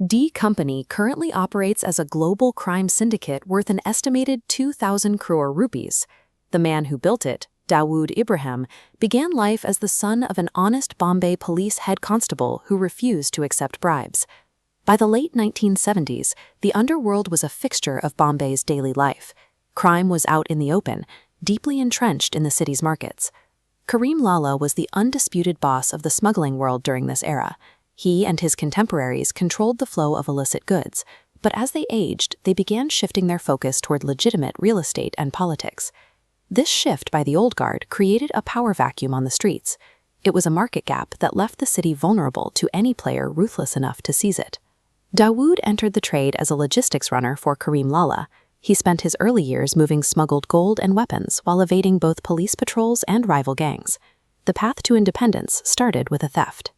D Company currently operates as a global crime syndicate worth an estimated 2,000 crore rupees. The man who built it, Dawood Ibrahim, began life as the son of an honest Bombay police head constable who refused to accept bribes. By the late 1970s, the underworld was a fixture of Bombay's daily life. Crime was out in the open, deeply entrenched in the city's markets. Karim Lala was the undisputed boss of the smuggling world during this era. He and his contemporaries controlled the flow of illicit goods, but as they aged, they began shifting their focus toward legitimate real estate and politics. This shift by the old guard created a power vacuum on the streets. It was a market gap that left the city vulnerable to any player ruthless enough to seize it. Dawood entered the trade as a logistics runner for Karim Lala. He spent his early years moving smuggled gold and weapons while evading both police patrols and rival gangs. The path to independence started with a theft.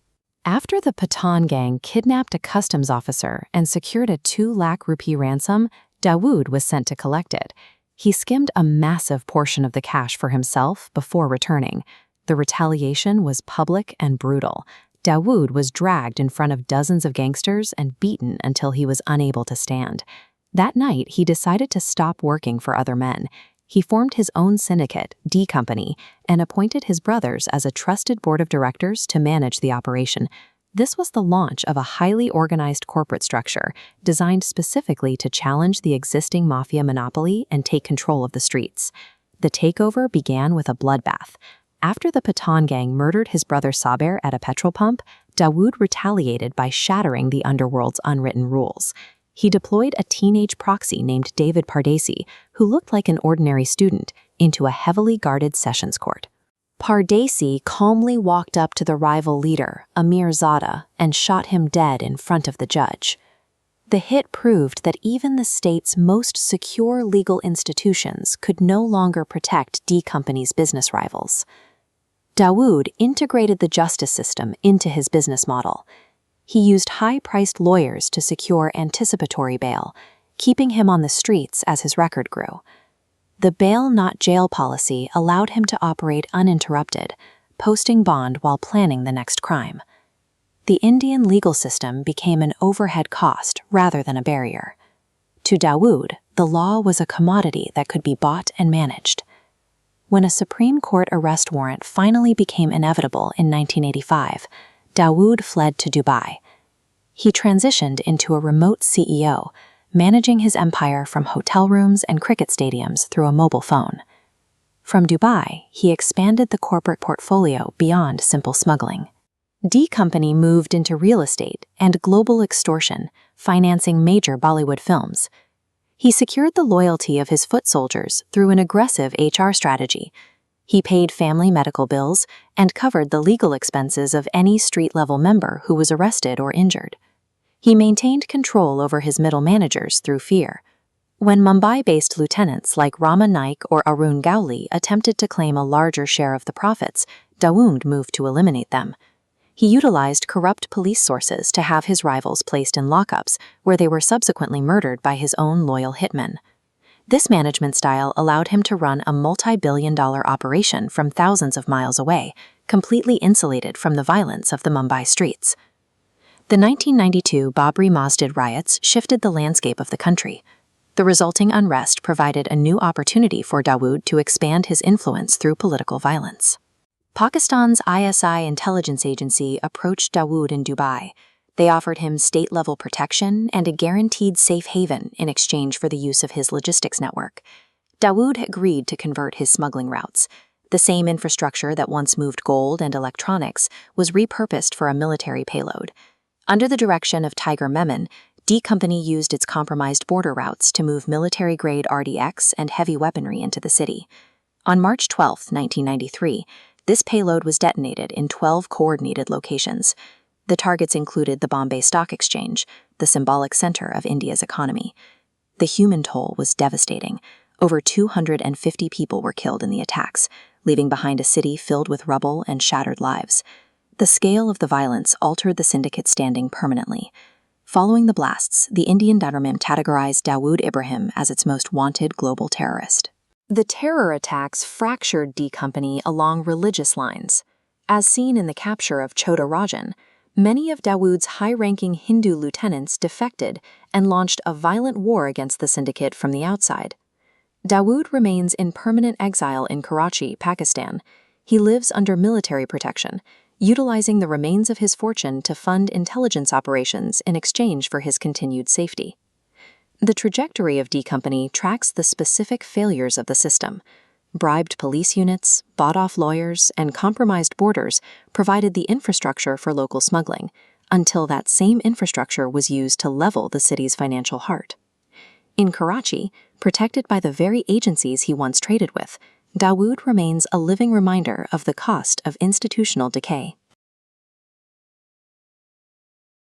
After the Pathan gang kidnapped a customs officer and secured a 2 lakh rupee ransom, Dawood was sent to collect it. He skimmed a massive portion of the cash for himself before returning. The retaliation was public and brutal. Dawood was dragged in front of dozens of gangsters and beaten until he was unable to stand. That night, he decided to stop working for other men. He formed his own syndicate, D Company, and appointed his brothers as a trusted board of directors to manage the operation. This was the launch of a highly organized corporate structure designed specifically to challenge the existing mafia monopoly and take control of the streets. The takeover began with a bloodbath. After the Pathan gang murdered his brother Saber at a petrol pump, Dawood retaliated by shattering the underworld's unwritten rules. He deployed a teenage proxy named David Pardesi, who looked like an ordinary student, into a heavily guarded sessions court. Pardesi calmly walked up to the rival leader, Amir Zada, and shot him dead in front of the judge. The hit proved that even the state's most secure legal institutions could no longer protect D Company's business rivals. Dawood integrated the justice system into his business model. He used high-priced lawyers to secure anticipatory bail, keeping him on the streets as his record grew. The bail-not-jail policy allowed him to operate uninterrupted, posting bond while planning the next crime. The Indian legal system became an overhead cost rather than a barrier. To Dawood, the law was a commodity that could be bought and managed. When a Supreme Court arrest warrant finally became inevitable in 1985, Dawood fled to Dubai. He transitioned into a remote CEO, managing his empire from hotel rooms and cricket stadiums through a mobile phone. From Dubai, he expanded the corporate portfolio beyond simple smuggling. D Company moved into real estate and global extortion, financing major Bollywood films. He secured the loyalty of his foot soldiers through an aggressive HR strategy. He paid family medical bills and covered the legal expenses of any street-level member who was arrested or injured. He maintained control over his middle managers through fear. When Mumbai-based lieutenants like Rama Naik or Arun Gowli attempted to claim a larger share of the profits, Dawood moved to eliminate them. He utilized corrupt police sources to have his rivals placed in lockups, where they were subsequently murdered by his own loyal hitmen. This management style allowed him to run a multi-billion-dollar operation from thousands of miles away, completely insulated from the violence of the Mumbai streets. The 1992 Babri Masjid riots shifted the landscape of the country. The resulting unrest provided a new opportunity for Dawood to expand his influence through political violence. Pakistan's ISI intelligence agency approached Dawood in Dubai. They offered him state-level protection and a guaranteed safe haven in exchange for the use of his logistics network. Dawood agreed to convert his smuggling routes. The same infrastructure that once moved gold and electronics was repurposed for a military payload. Under the direction of Tiger Memon, D Company used its compromised border routes to move military-grade RDX and heavy weaponry into the city. On March 12, 1993, this payload was detonated in 12 coordinated locations. The targets included the Bombay Stock Exchange, the symbolic center of India's economy. The human toll was devastating. Over 250 people were killed in the attacks, leaving behind a city filled with rubble and shattered lives. The scale of the violence altered the syndicate's standing permanently. Following the blasts, the Indian government categorized Dawood Ibrahim as its most wanted global terrorist. The terror attacks fractured D Company along religious lines. As seen in the capture of Chota Rajan, Many of Dawood's high-ranking Hindu lieutenants defected and launched a violent war against the syndicate from the outside. Dawood remains in permanent exile in Karachi, Pakistan. He lives under military protection, utilizing the remains of his fortune to fund intelligence operations in exchange for his continued safety. The trajectory of D Company tracks the specific failures of the system. Bribed police units, bought-off lawyers, and compromised borders provided the infrastructure for local smuggling, until that same infrastructure was used to level the city's financial heart. In Karachi, protected by the very agencies he once traded with, Dawood remains a living reminder of the cost of institutional decay.